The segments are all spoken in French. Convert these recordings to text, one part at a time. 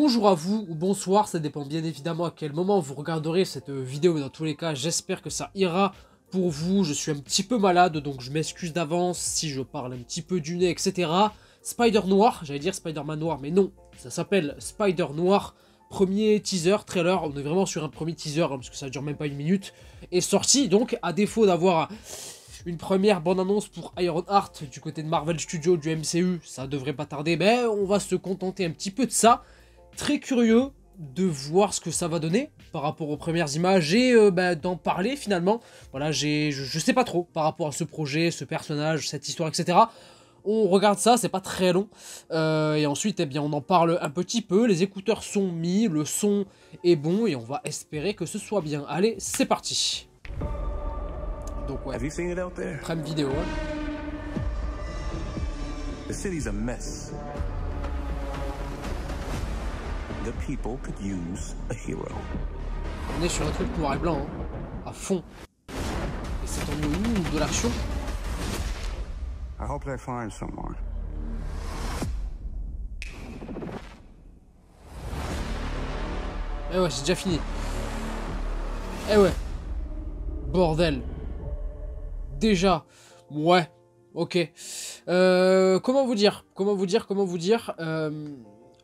Bonjour à vous ou bonsoir, ça dépend bien évidemment à quel moment vous regarderez cette vidéo, mais dans tous les cas j'espère que ça ira pour vous. Je suis un petit peu malade donc je m'excuse d'avance si je parle un petit peu du nez, etc. Spider Noir, j'allais dire Spider-Man Noir, mais non, ça s'appelle Spider Noir. Premier teaser, trailer, on est vraiment sur un premier teaser hein, parce que ça dure même pas une minute, est sorti. Donc à défaut d'avoir une première bande-annonce pour Ironheart du côté de Marvel Studios du MCU, ça devrait pas tarder, mais on va se contenter un petit peu de ça. Très curieux de voir ce que ça va donner par rapport aux premières images et d'en parler finalement. Voilà, je sais pas trop par rapport à ce projet, ce personnage, cette histoire, etc. On regarde ça, c'est pas très long. Et ensuite, eh bien, on en parle un petit peu. Les écouteurs sont mis, le son est bon et on va espérer que ce soit bien. Allez, c'est parti. Donc ouais, Prime Video. Hein. The city's a mess. The people could use a hero. On est sur un truc noir et blanc, hein, à fond. Et c'est en de l'action. I hope they find someone. Eh ouais, c'est déjà fini. Eh ouais. Bordel. Déjà. Ouais. Ok. Comment vous dire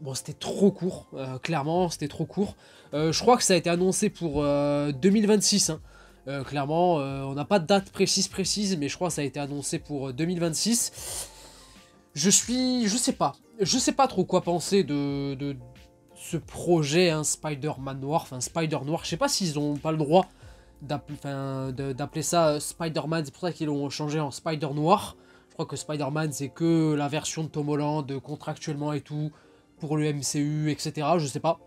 bon, c'était trop court. Clairement, c'était trop court. Je crois que ça a été annoncé pour 2026. Hein. Clairement, on n'a pas de date précise, mais je crois que ça a été annoncé pour 2026. Je sais pas trop quoi penser de ce projet, hein, Spider-Man Noir, enfin Spider Noir. Je sais pas s'ils ont pas le droit d'appeler ça Spider-Man, c'est pour ça qu'ils l'ont changé en Spider Noir. Je crois que Spider-Man c'est que la version de Tom Holland, contractuellement et tout, pour le MCU, etc. Je sais pas.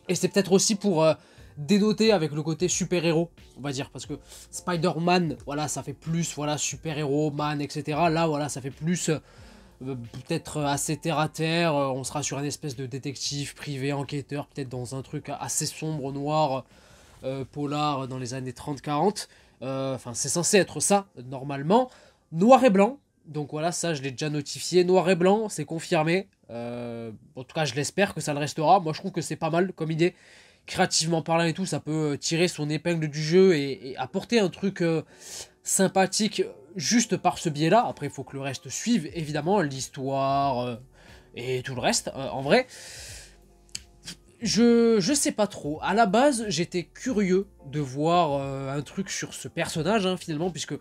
Et c'est peut-être aussi pour dénoter avec le côté super-héros, on va dire, parce que Spider-Man, voilà, ça fait plus, voilà, super-héros, man, etc. Là, voilà, ça fait plus, peut-être assez terre-à-terre, on sera sur une espèce de détective privé, enquêteur, peut-être dans un truc assez sombre, noir, polar, dans les années 30-40. Enfin, c'est censé être ça, normalement. Noir et blanc, donc voilà, ça, je l'ai déjà notifié. Noir et blanc, c'est confirmé. En tout cas, je l'espère que ça le restera. Moi, je trouve que c'est pas mal comme idée. Créativement parlant et tout, ça peut tirer son épingle du jeu et apporter un truc sympathique juste par ce biais-là. Après, il faut que le reste suive, évidemment, l'histoire et tout le reste. En vrai, je sais pas trop. À la base, j'étais curieux de voir un truc sur ce personnage, hein, finalement, puisque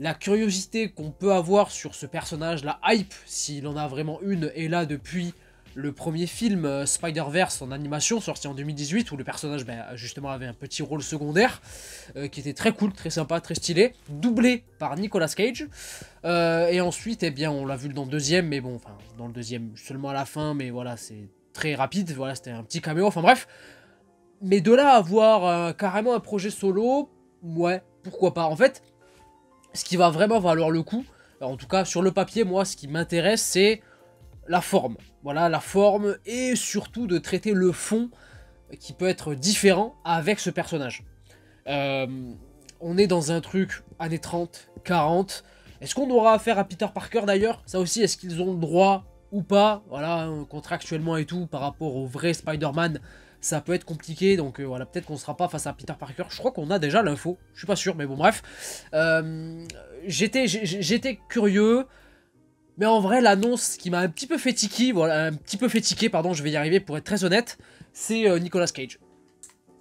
la curiosité qu'on peut avoir sur ce personnage, la hype, s'il en a vraiment une, est là depuis le premier film Spider-Verse en animation, sorti en 2018, où le personnage justement avait un petit rôle secondaire, qui était très cool, très sympa, très stylé, doublé par Nicolas Cage. Et ensuite, eh bien, on l'a vu dans le deuxième, mais bon, enfin, dans le deuxième, seulement à la fin, mais voilà, c'est très rapide, voilà, c'était un petit caméo, enfin bref. Mais de là à avoir carrément un projet solo, ouais, pourquoi pas. En fait, ce qui va vraiment valoir le coup, en tout cas sur le papier, moi ce qui m'intéresse c'est la forme. Voilà, la forme et surtout de traiter le fond qui peut être différent avec ce personnage. On est dans un truc années 30, 40. Est-ce qu'on aura affaire à Peter Parker d'ailleurs? Ça aussi, est-ce qu'ils ont le droit ou pas? Voilà, contractuellement et tout, par rapport au vrai Spider-Man, ça peut être compliqué, donc voilà, peut-être qu'on ne sera pas face à Peter Parker. Je crois qu'on a déjà l'info, je suis pas sûr, mais bon, bref. J'étais curieux, mais en vrai, l'annonce qui m'a un petit peu fait tiquer, voilà, un petit peu fait tiquer, pardon, je vais y arriver pour être très honnête, c'est Nicolas Cage.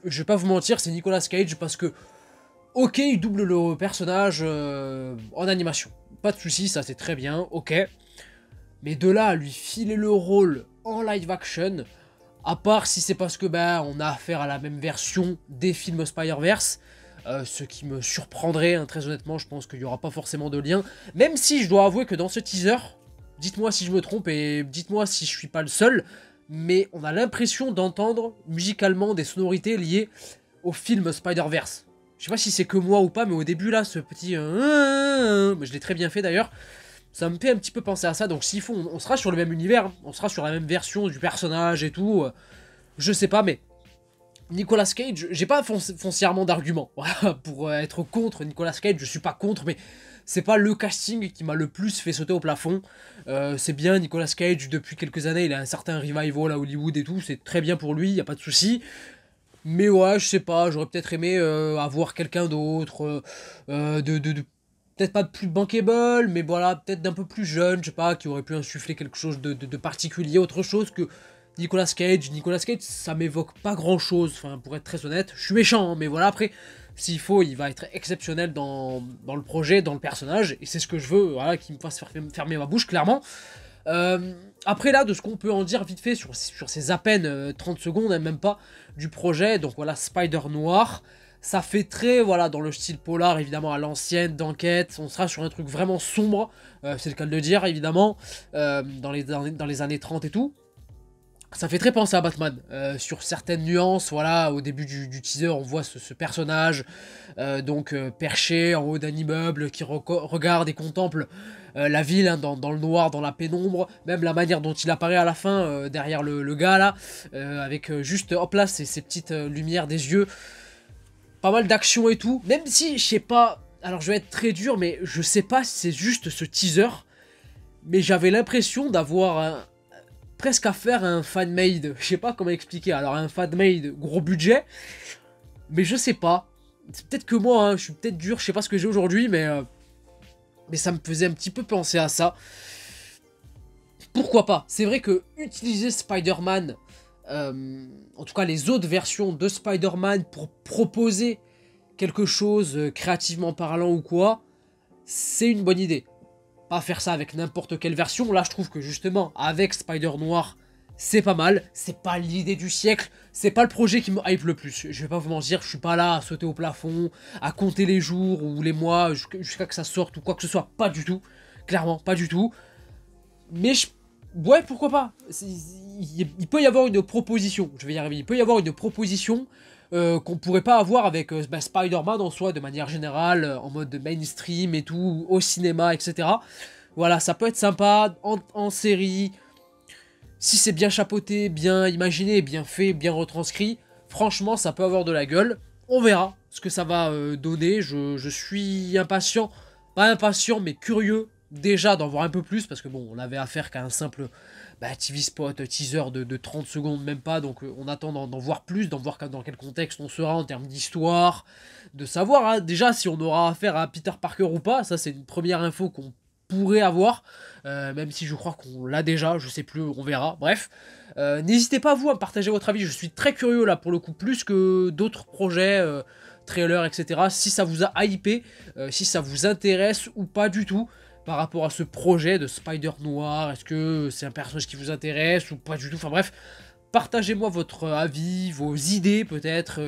Je vais pas vous mentir, c'est Nicolas Cage parce que, ok, il double le personnage en animation. Pas de soucis, ça c'est très bien, ok. Mais de là à lui filer le rôle en live action, à part si c'est parce que on a affaire à la même version des films Spider-Verse, ce qui me surprendrait, hein, très honnêtement, je pense qu'il n'y aura pas forcément de lien. Même si je dois avouer que dans ce teaser, dites-moi si je me trompe et dites-moi si je suis pas le seul, mais on a l'impression d'entendre musicalement des sonorités liées au film Spider-Verse. Je sais pas si c'est que moi ou pas, mais au début là, ce petit... je l'ai très bien fait d'ailleurs. Ça me fait un petit peu penser à ça, donc s'il faut, on sera sur le même univers, hein, on sera sur la même version du personnage et tout, je sais pas, mais Nicolas Cage, j'ai pas foncièrement d'argument, voilà, pour être contre Nicolas Cage, je suis pas contre, mais c'est pas le casting qui m'a le plus fait sauter au plafond. C'est bien, Nicolas Cage, depuis quelques années, il a un certain revival à Hollywood et tout, c'est très bien pour lui, y a pas de souci. Mais ouais, je sais pas, j'aurais peut-être aimé avoir quelqu'un d'autre, peut-être pas de plus bankable, mais voilà, peut-être d'un peu plus jeune, je sais pas, qui aurait pu insuffler quelque chose de particulier, autre chose que Nicolas Cage. Nicolas Cage, ça m'évoque pas grand-chose, enfin, pour être très honnête. Je suis méchant, hein, mais voilà, après, s'il faut, il va être exceptionnel dans le projet, dans le personnage, et c'est ce que je veux, voilà, qu'il me fasse fermer ma bouche, clairement. Après là, de ce qu'on peut en dire vite fait sur ces à peine 30 secondes, hein, même pas, du projet, donc voilà, Spider Noir, ça fait très, voilà, dans le style polar, évidemment, à l'ancienne, d'enquête, on sera sur un truc vraiment sombre, c'est le cas de le dire, évidemment, dans les années 30 et tout. Ça fait très penser à Batman, sur certaines nuances, voilà, au début du teaser, on voit ce personnage, perché en haut d'un immeuble, qui regarde et contemple la ville, hein, dans le noir, dans la pénombre, même la manière dont il apparaît à la fin, derrière le gars là, avec juste, hop là, ces petites lumières des yeux, pas mal d'action et tout, même si, je sais pas, alors je vais être très dur, mais je sais pas si c'est juste ce teaser, mais j'avais l'impression d'avoir presque à faire un fan-made, je sais pas comment expliquer, alors un fan-made gros budget, mais je sais pas, c'est peut-être que moi, hein, je suis peut-être dur, je sais pas ce que j'ai aujourd'hui, mais ça me faisait un petit peu penser à ça. Pourquoi pas? C'est vrai que utiliser Spider-Man, en tout cas les autres versions de Spider-Man pour proposer quelque chose créativement parlant ou quoi, c'est une bonne idée. Pas faire ça avec n'importe quelle version, là je trouve que justement avec Spider Noir c'est pas mal, c'est pas l'idée du siècle, c'est pas le projet qui me hype le plus, je vais pas vous mentir, je suis pas là à sauter au plafond, à compter les jours ou les mois jusqu'à que ça sorte ou quoi que ce soit, pas du tout, clairement pas du tout, mais ouais pourquoi pas, il peut y avoir une proposition, je vais y arriver, il peut y avoir une proposition qu'on pourrait pas avoir avec Spider-Man en soi de manière générale, en mode mainstream et tout, au cinéma, etc. Voilà, ça peut être sympa en série, si c'est bien chapeauté, bien imaginé, bien fait, bien retranscrit, franchement ça peut avoir de la gueule, on verra ce que ça va donner, je suis impatient, pas impatient mais curieux déjà d'en voir un peu plus, parce que bon, on avait affaire qu'à un simple TV spot, teaser de 30 secondes, même pas, donc on attend d'en voir plus, d'en voir dans quel contexte on sera en termes d'histoire, de savoir hein, déjà si on aura affaire à Peter Parker ou pas, ça c'est une première info qu'on pourrait avoir, même si je crois qu'on l'a déjà, je sais plus, on verra, bref. N'hésitez pas vous à partager votre avis, je suis très curieux là pour le coup, plus que d'autres projets, trailers, etc. Si ça vous a hypé, si ça vous intéresse ou pas du tout, par rapport à ce projet de Spider Noir, est-ce que c'est un personnage qui vous intéresse ou pas du tout, enfin bref, partagez-moi votre avis, vos idées peut-être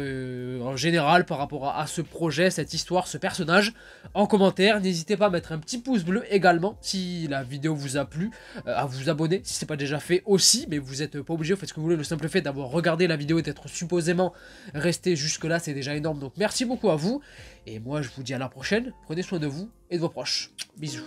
en général par rapport à ce projet, cette histoire, ce personnage, en commentaire. N'hésitez pas à mettre un petit pouce bleu également si la vidéo vous a plu, à vous abonner si ce n'est pas déjà fait aussi, mais vous n'êtes pas obligé, vous faites ce que vous voulez, le simple fait d'avoir regardé la vidéo et d'être supposément resté jusque là, c'est déjà énorme, donc merci beaucoup à vous, et moi je vous dis à la prochaine, prenez soin de vous et de vos proches, bisous.